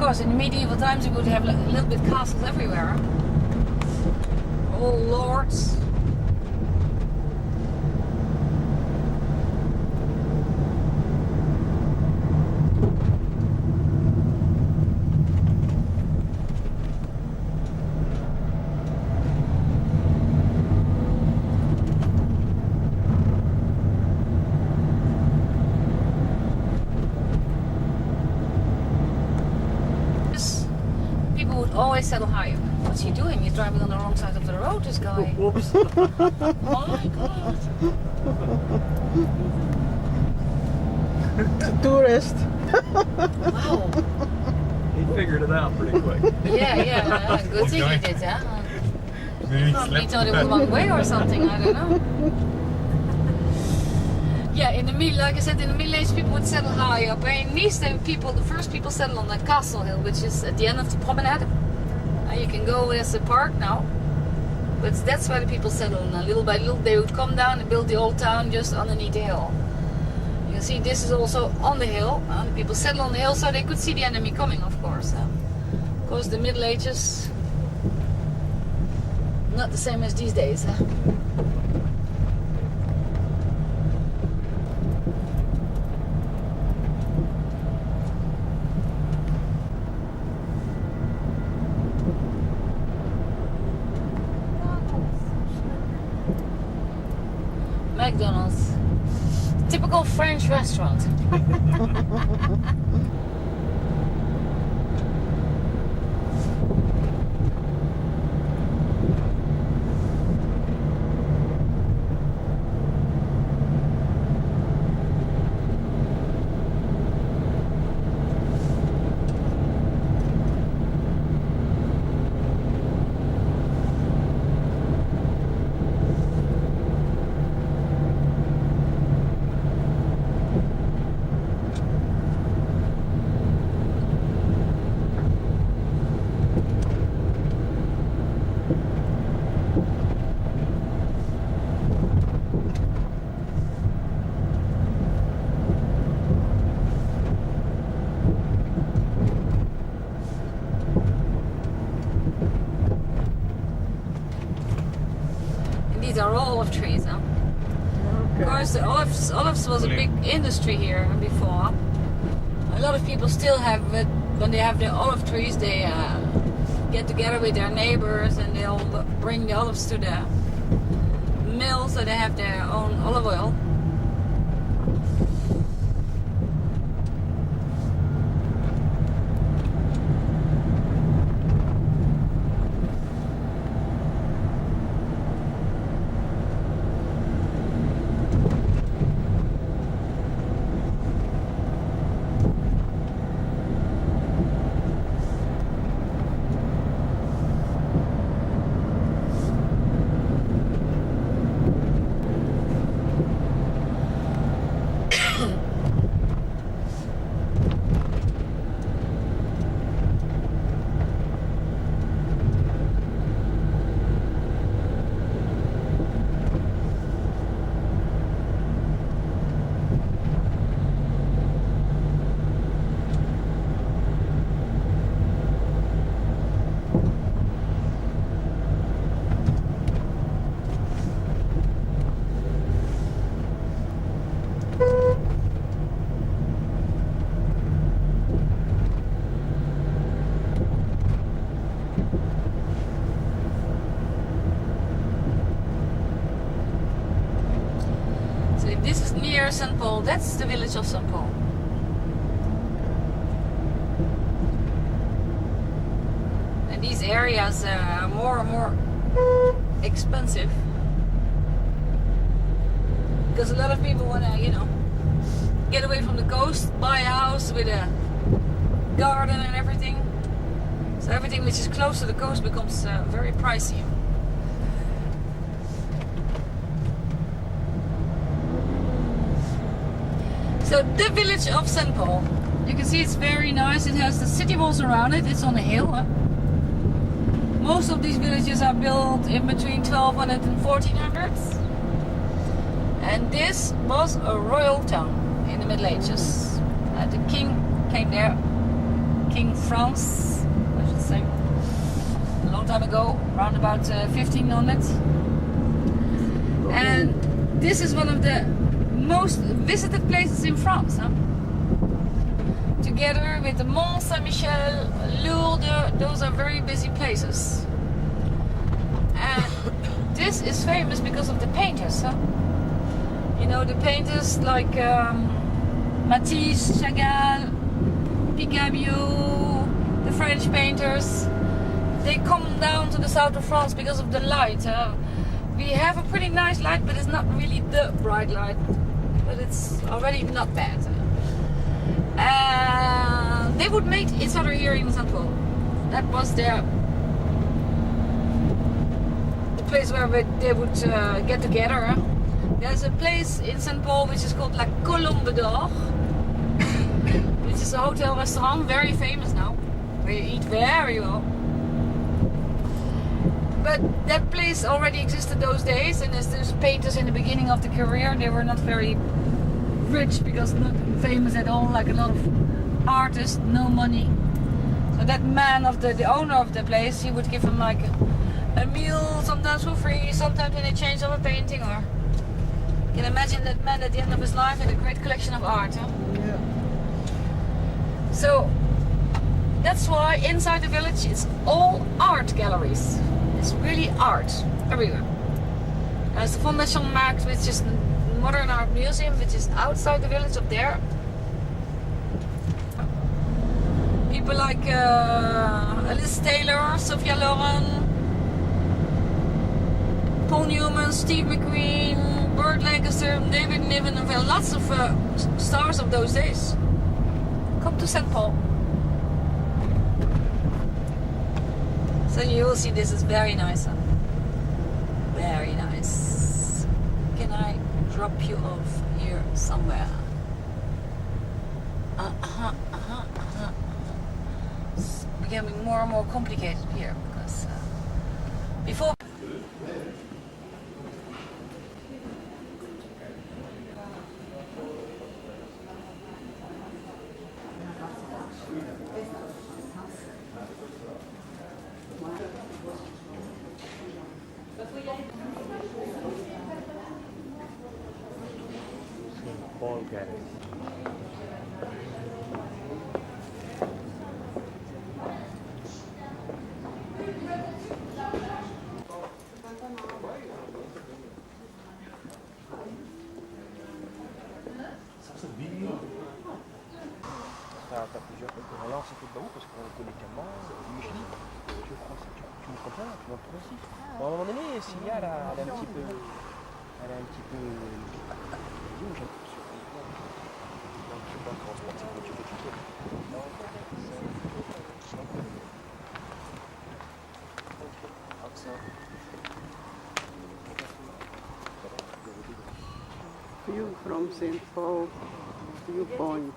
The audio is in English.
course, in medieval times you would have a little bit castles everywhere. All lords. Always settle higher. What's he doing? He's driving on the wrong side of the road, this guy. Whoops. Oh my god. Tourist. Wow. He figured it out pretty quick. Yeah. Good thing he did, huh? Probably thought it was the wrong way or something, I don't know. Yeah, in the middle, like I said, in the Middle Ages people would settle high up. In these days, the first people settled on the Castle Hill, which is at the end of the promenade. You can go as a park now, but that's where the people settled. And little by little, they would come down and build the old town just underneath the hill. You can see this is also on the hill. The people settled on the hill so they could see the enemy coming, of course. Of course, the Middle Ages, not the same as these days. McDonald's. Typical French restaurant. These are all olive trees, huh? Okay. Of course, the olives was a big industry here before. A lot of people still have it. When they have the olive trees, they get together with their neighbors and they'll bring the olives to the mill so they have their own olive oil. This is near St. Paul. That's the village of St. Paul. And these areas are more and more expensive because a lot of people want to, get away from the coast, buy a house with a garden and everything. So everything which is close to the coast becomes very pricey. So the village of St. Paul, you can see it's very nice. It has the city walls around it. It's on a hill. Most of these villages are built in between 1200 and 1400s. And this was a royal town in the Middle Ages. The king came there, King France, I should say, a long time ago, around about 1500. And this is one of the most visited places in France. Huh? Together with the Mont Saint-Michel, Lourdes, those are very busy places. And this is famous because of the painters. Huh? You know, the painters like Matisse, Chagall, Picasso, the French painters, they come down to the south of France because of the light. We have a pretty nice light, but it's not really the bright light, but it's already not bad. They would meet each other here in St. Paul. That was the place where they would get together. There's a place in St. Paul which is called La Colombe d'Or, which is a hotel restaurant, very famous now, where you eat very well. But that place already existed those days, and as those painters in the beginning of the career, they were not very rich because not famous at all, like a lot of artists, no money. So that man of the owner of the place, he would give him like a meal, sometimes for free, sometimes in exchange of a painting. Or you can imagine that man at the end of his life had a great collection of art. Huh? Yeah. So that's why inside the village it's all art galleries. It's really art everywhere. There's the Fondation Markt, which is a modern art museum, which is outside the village up there. People like Alice Taylor, Sophia Loren, Paul Newman, Steve McQueen, Burt Lancaster, David Niven, and lots of stars of those days. Come to St. Paul. So you will see this is very nice. Huh? Very nice. Can I drop you off here somewhere? It's becoming more and more complicated here because before. Ball carriers. T'as plusieurs trucs. On lance un peu de barreau parce qu'on connaît qu'un mort, Micheli, tu prends ça, tu me comprends, tu m'en prends aussi. Bon, à un moment donné, s'il y a, elle est un petit peu. Elle est un petit peu. Je sais pas comment sportivement tu fais tout ça. Non, View from St. Paul viewpoint.